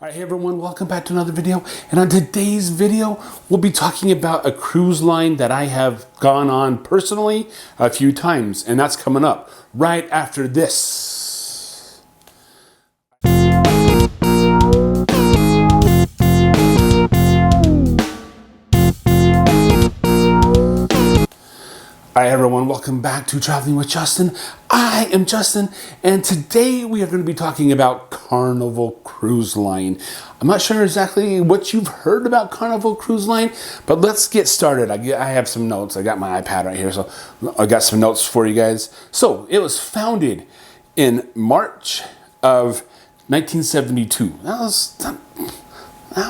Alright, hey everyone, welcome back to another video. And on today's video, we'll be talking about a cruise line that I have gone on personally a few times. And that's coming up right after this. Hi everyone, welcome back to Traveling with Justin. I am Justin, and today we are going to be talking about Carnival Cruise Line. I'm not sure exactly what you've heard about Carnival Cruise Line, but let's get started. I have some notes. I got my iPad right here, so I got some notes for you guys. So it was founded in March of 1972. That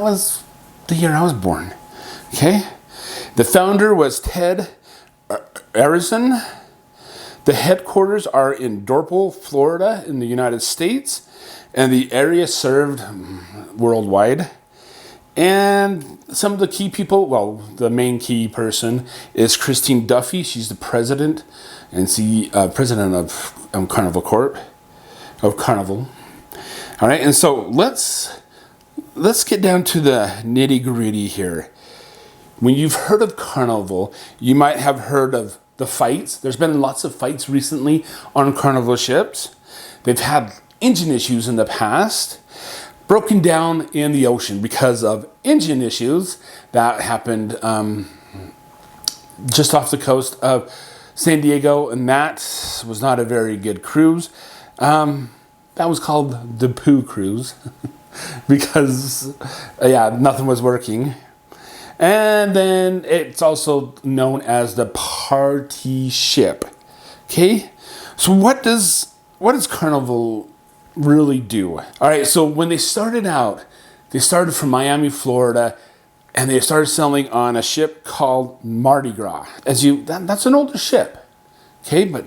was the year I was born. Okay, the founder was Ted Arison. The headquarters are in Dorpel, Florida, in the United States, and the area served worldwide. And some of the key people, well, the main key person is Christine Duffy. She's the president and president of Carnival Corp, of Carnival. All right, and so let's get down to the nitty-gritty here. When you've heard of Carnival, you might have heard of the fights. There's been lots of fights recently on Carnival ships. They've had engine issues in the past, broken down in the ocean because of engine issues that happened just off the coast of San Diego, and that was not a very good cruise. That was called the Poo Cruise because, nothing was working. And then it's also known as the party ship. Okay, so what does Carnival really do? All right, so when they started out, they started from Miami, Florida, and they started sailing on a ship called Mardi Gras. That's an older ship. Okay, but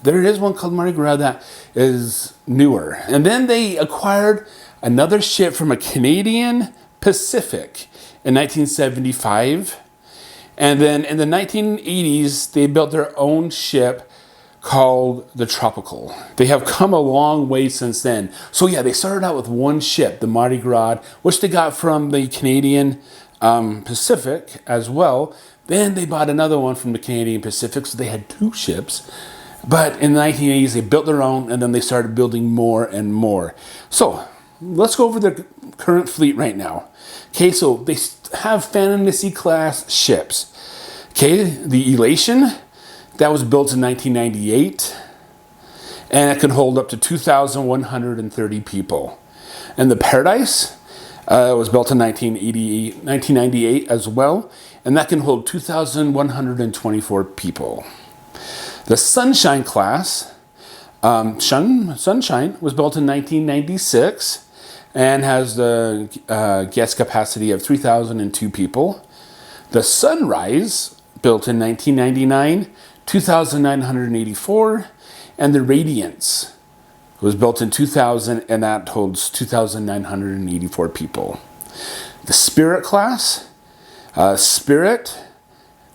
there is one called Mardi Gras that is newer. And then they acquired another ship from a Canadian Pacific in 1975, and then in the 1980s they built their own ship called the Tropical. They have come a long way since then. So yeah, they started out with one ship, the Mardi Gras, which they got from the Canadian Pacific as well. Then they bought another one from the Canadian Pacific, so they had two ships. But in the 1980s they built their own, and then they started building more and more. So let's go over the current fleet right now. Okay, so they have fantasy class ships. Okay, the Elation, that was built in 1998, and it can hold up to 2,130 people. And the Paradise was built in 1998 as well, and that can hold 2,124 people. The Sunshine class, Sunshine was built in 1996 and has the guest capacity of 3,002 people. The Sunrise, built in 1999, 2,984, and the Radiance was built in 2000, and that holds 2,984 people. The Spirit class, Spirit,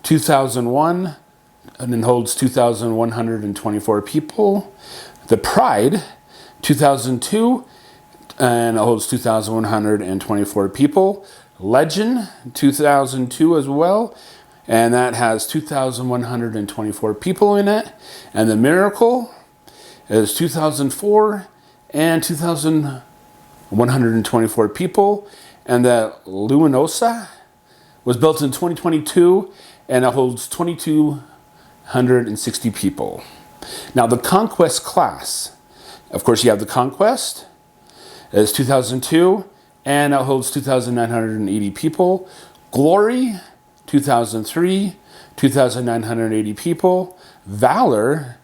2001, and it holds 2,124 people. The Pride, 2002, and it holds 2,124 people. Legend, 2002 as well, and that has 2,124 people in it. And the Miracle is 2004 and 2,124 people. And the Luminosa was built in 2022, and it holds 2,260 people. Now the Conquest class, of course you have the Conquest, is 2002, and it holds 2,980 people. Glory, 2003, 2,980 people. Valor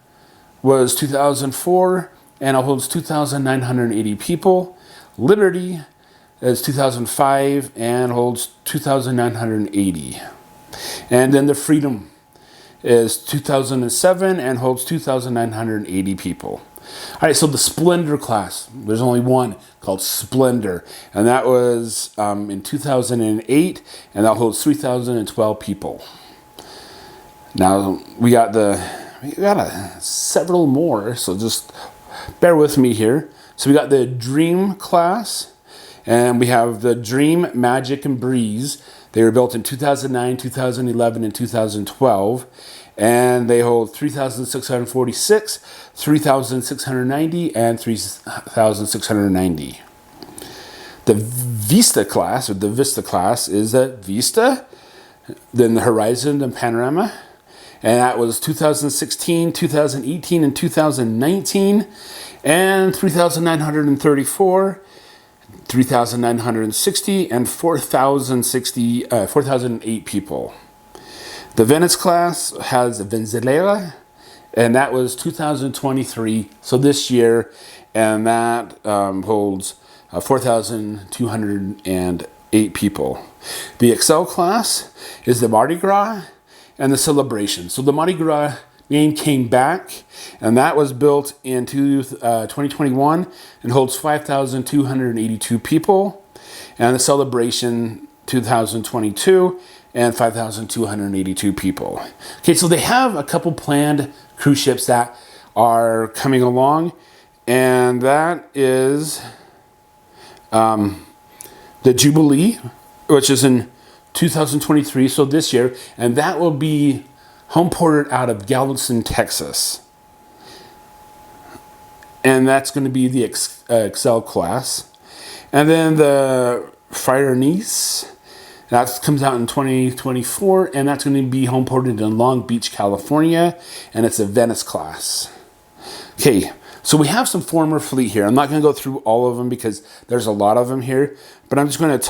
was 2004, and it holds 2,980 people. Liberty is 2005 and holds 2,980. And then the Freedom is 2007 and holds 2,980 people. All right, so the Splendor class, there's only one called Splendor, and that was in 2008, and that holds 3,012 people. Now we got several more, so just bear with me here. So we got the Dream class, And we have the Dream, Magic, and Breeze. They were built in 2009, 2011, and 2012. And they hold 3,646, 3,690, and 3,690. The Vista class, or the Vista class, is a Vista, then the Horizon and Panorama. And that was 2016, 2018, and 2019. And 3,934, 3,960, and 4,008 people. The Venice class has a Venezuela, and that was 2023, so this year, and that holds 4,208 people. The Excel class is the Mardi Gras and the Celebration. So the Mardi Gras name came back, and that was built in 2021 and holds 5,282 people. And the Celebration 2022 and 5,282 people. Okay, so they have a couple planned cruise ships that are coming along, and that is the Jubilee, which is in 2023, so this year, and that will be home ported out of Galveston, Texas. And that's going to be the Excel class. And then the Fire Nice, that comes out in 2024, and that's going to be home ported in Long Beach, California, and it's a Venice class. Okay, so we have some former fleet here. I'm not going to go through all of them because there's a lot of them here, but I'm just going to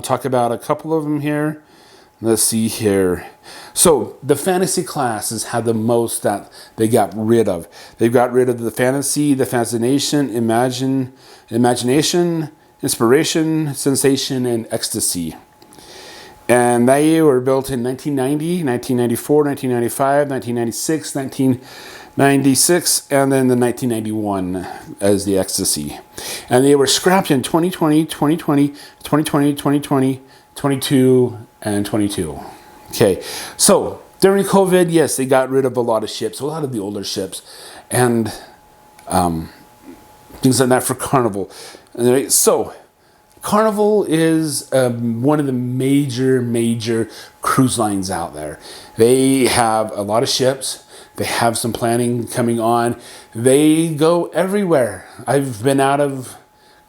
talk about a couple of them here. Let's see here. So the fantasy classes had the most that they got rid of. They got rid of the fantasy, the fascination, imagination, inspiration, sensation, and ecstasy. And they were built in 1990, 1994, 1995, 1996, 1996, and then the 1991 as the ecstasy. And they were scrapped in 2020, 2020, 2020, 2020, 22, and 22. Okay, so during COVID, yes, they got rid of a lot of ships, a lot of the older ships, and things like that for Carnival. Anyway, so Carnival is one of the major cruise lines out there. They have a lot of ships. They have some planning coming on. They go everywhere. I've been out of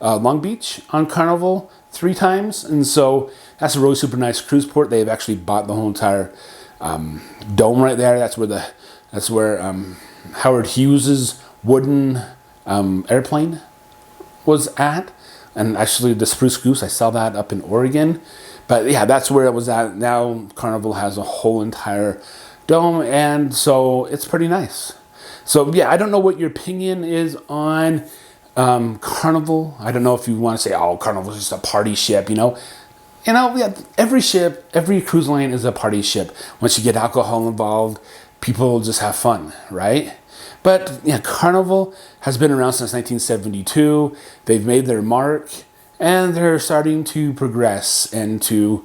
Long Beach on Carnival 3 times, and so that's a really super nice cruise port. They've actually bought the whole entire dome right there. That's where Howard Hughes's wooden airplane was at, and actually the Spruce Goose, I saw that up in Oregon. But yeah, that's where it was at. Now Carnival has a whole entire dome, and so it's pretty nice. So yeah, I don't know what your opinion is on Carnival. I don't know if you want to say, oh, Carnival's just a party ship, yeah, every ship, every cruise line is a party ship. Once you get alcohol involved, people just have fun, right? But yeah, Carnival has been around since 1972. They've made their mark, and they're starting to progress and to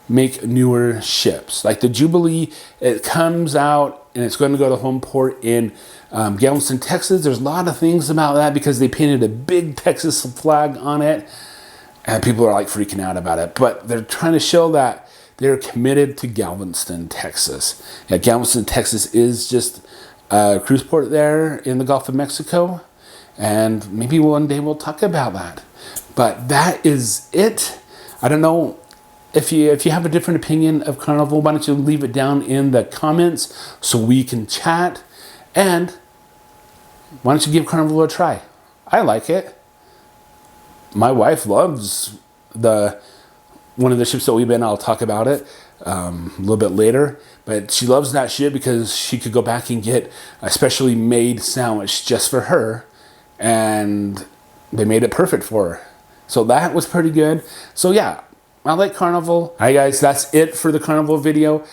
make newer ships. Like the Jubilee, it comes out and it's going to go to home port in Galveston, Texas. There's a lot of things about that because they painted a big Texas flag on it, and people are like freaking out about it. But they're trying to show that they're committed to Galveston, Texas. Yeah, Galveston, Texas is just a cruise port there in the Gulf of Mexico, and maybe one day we'll talk about that. But that is it. I don't know. If you have a different opinion of Carnival, why don't you leave it down in the comments so we can chat. And why don't you give Carnival a try? I like it. My wife loves one of the ships that we've been. I'll talk about it a little bit later. But she loves that ship because she could go back and get a specially made sandwich just for her. And they made it perfect for her. So that was pretty good. So yeah, I like Carnival. All right, guys, that's it for the Carnival video.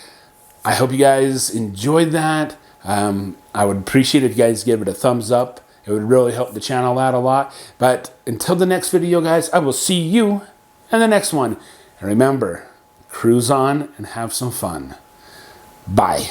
I hope you guys enjoyed that. I would appreciate if you guys give it a thumbs up. It would really help the channel out a lot. But until the next video, guys, I will see you in the next one. And remember, cruise on and have some fun. Bye.